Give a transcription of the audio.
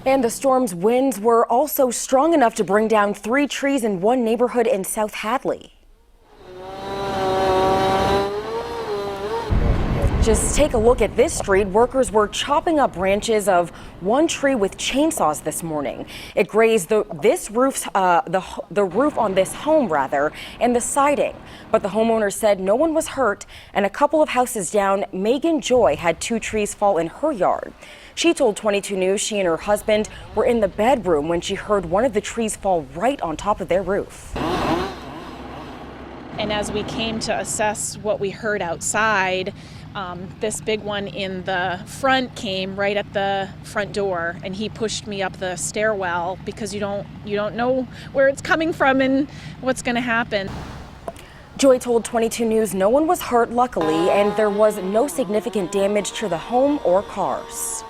And the storm's winds were also strong enough to bring down 3 trees in one neighborhood in South Hadley. Just take a look at this street. Workers were chopping up branches of one tree with chainsaws this morning. It grazed the roof on this home, and the siding. But the homeowner said no one was hurt, and a couple of houses down, Megan Joy had 2 trees fall in her yard. She told 22 News she and her husband were in the bedroom when she heard one of the trees fall right on top of their roof. And as we came to assess what we heard outside, this big one in the front came right at the front door, and he pushed me up the stairwell because you don't know where it's coming from and what's going to happen. Joy told 22 News no one was hurt, luckily, and there was no significant damage to the home or cars.